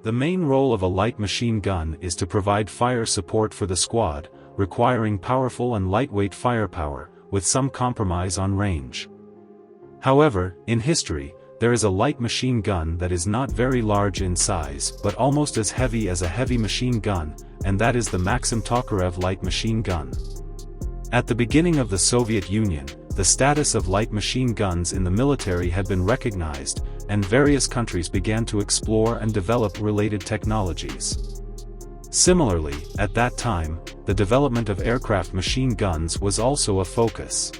The main role of a light machine gun is to provide fire support for the squad, requiring powerful and lightweight firepower, with some compromise on range. However, in history, there is a light machine gun that is not very large in size but almost as heavy as a heavy machine gun, and that is the Maxim-Tokarev light machine gun. At the beginning of the Soviet Union, the status of light machine guns in the military had been recognized, and various countries began to explore and develop related technologies. Similarly, at that time, the development of aircraft machine guns was also a focus.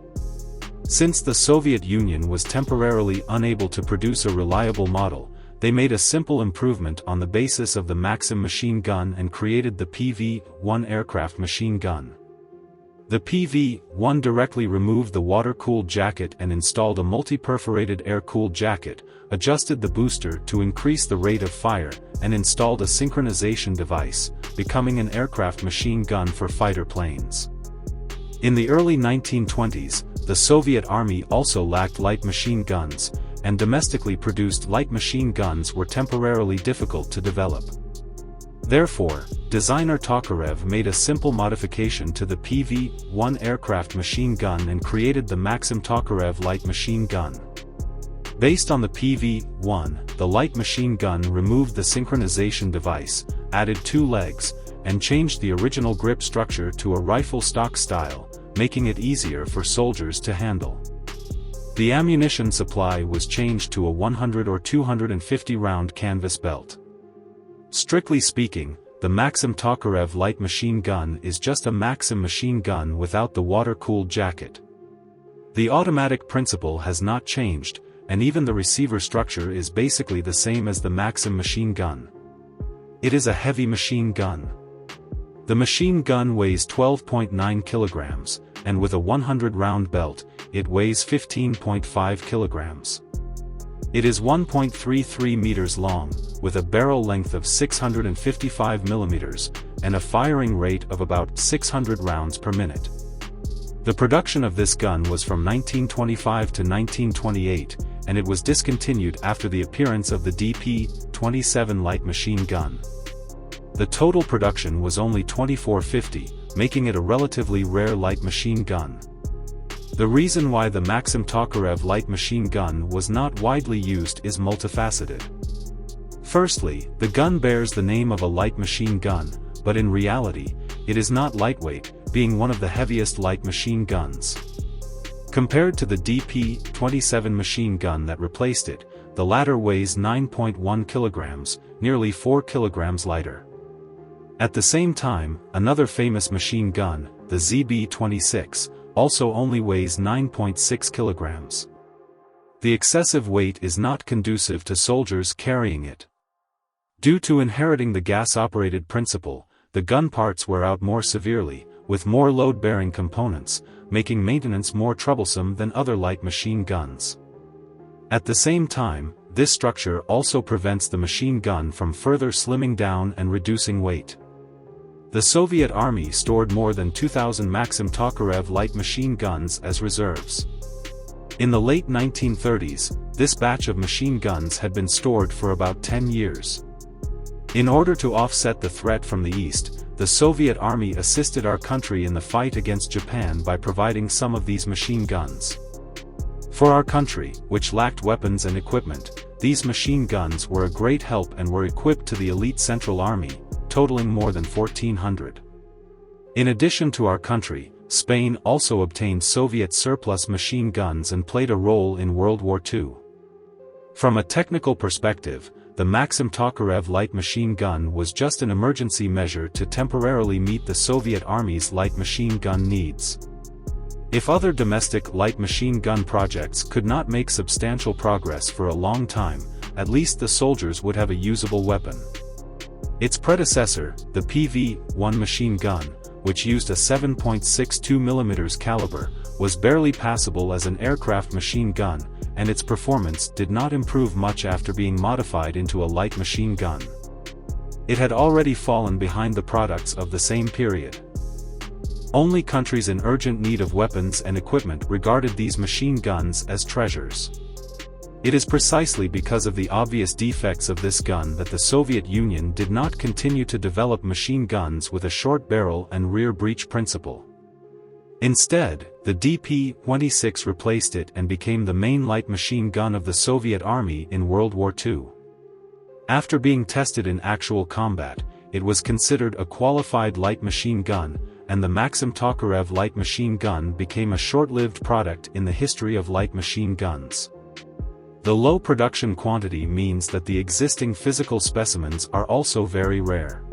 Since the Soviet Union was temporarily unable to produce a reliable model, they made a simple improvement on the basis of the Maxim machine gun and created the PV-1 aircraft machine gun. The PV-1 directly removed the water-cooled jacket and installed a multi-perforated air-cooled jacket, adjusted the booster to increase the rate of fire, and installed a synchronization device, becoming an aircraft machine gun for fighter planes. In the early 1920s, the Soviet Army also lacked light machine guns, and domestically produced light machine guns were temporarily difficult to develop. Therefore, designer Tokarev made a simple modification to the PV-1 aircraft machine gun and created the Maxim-Tokarev light machine gun. Based on the PV-1, the light machine gun removed the synchronization device, added 2 legs, and changed the original grip structure to a rifle stock style, making it easier for soldiers to handle. The ammunition supply was changed to a 100 or 250 round canvas belt. Strictly speaking, the Maxim-Tokarev light machine gun is just a Maxim machine gun without the water-cooled jacket. The automatic principle has not changed, and even the receiver structure is basically the same as the Maxim machine gun. It is a heavy machine gun. The machine gun weighs 12.9 kilograms, and with a 100-round belt, it weighs 15.5 kilograms. It is 1.33 meters long, with a barrel length of 655 millimeters, and a firing rate of about 600 rounds per minute. The production of this gun was from 1925 to 1928, and it was discontinued after the appearance of the DP-27 light machine gun. The total production was only 2450, making it a relatively rare light machine gun. The reason why the Maxim-Tokarev light machine gun was not widely used is multifaceted. Firstly, the gun bears the name of a light machine gun, but in reality, it is not lightweight, being one of the heaviest light machine guns. Compared to the DP-27 machine gun that replaced it, the latter weighs 9.1 kilograms, nearly 4 kilograms lighter. At the same time, another famous machine gun, the ZB-26, also only weighs 9.6 kilograms. The excessive weight is not conducive to soldiers carrying it. Due to inheriting the gas-operated principle, the gun parts wear out more severely, with more load-bearing components, making maintenance more troublesome than other light machine guns. At the same time, this structure also prevents the machine gun from further slimming down and reducing weight. The Soviet Army stored more than 2,000 Maxim-Tokarev light machine guns as reserves. In the late 1930s, this batch of machine guns had been stored for about 10 years. In order to offset the threat from the east, the Soviet Army assisted our country in the fight against Japan by providing some of these machine guns. For our country, which lacked weapons and equipment, these machine guns were a great help and were equipped to the elite Central Army, totaling more than 1,400. In addition to our country, Spain also obtained Soviet surplus machine guns and played a role in World War II. From a technical perspective, the Maxim-Tokarev light machine gun was just an emergency measure to temporarily meet the Soviet Army's light machine gun needs. If other domestic light machine gun projects could not make substantial progress for a long time, at least the soldiers would have a usable weapon. Its predecessor, the PV-1 machine gun, which used a 7.62 mm caliber, was barely passable as an aircraft machine gun, and its performance did not improve much after being modified into a light machine gun. It had already fallen behind the products of the same period. Only countries in urgent need of weapons and equipment regarded these machine guns as treasures. It is precisely because of the obvious defects of this gun that the Soviet Union did not continue to develop machine guns with a short barrel and rear breech principle. Instead, the DP-26 replaced it and became the main light machine gun of the Soviet Army in World War II. After being tested in actual combat, it was considered a qualified light machine gun, and the Maxim-Tokarev light machine gun became a short-lived product in the history of light machine guns. The low production quantity means that the existing physical specimens are also very rare.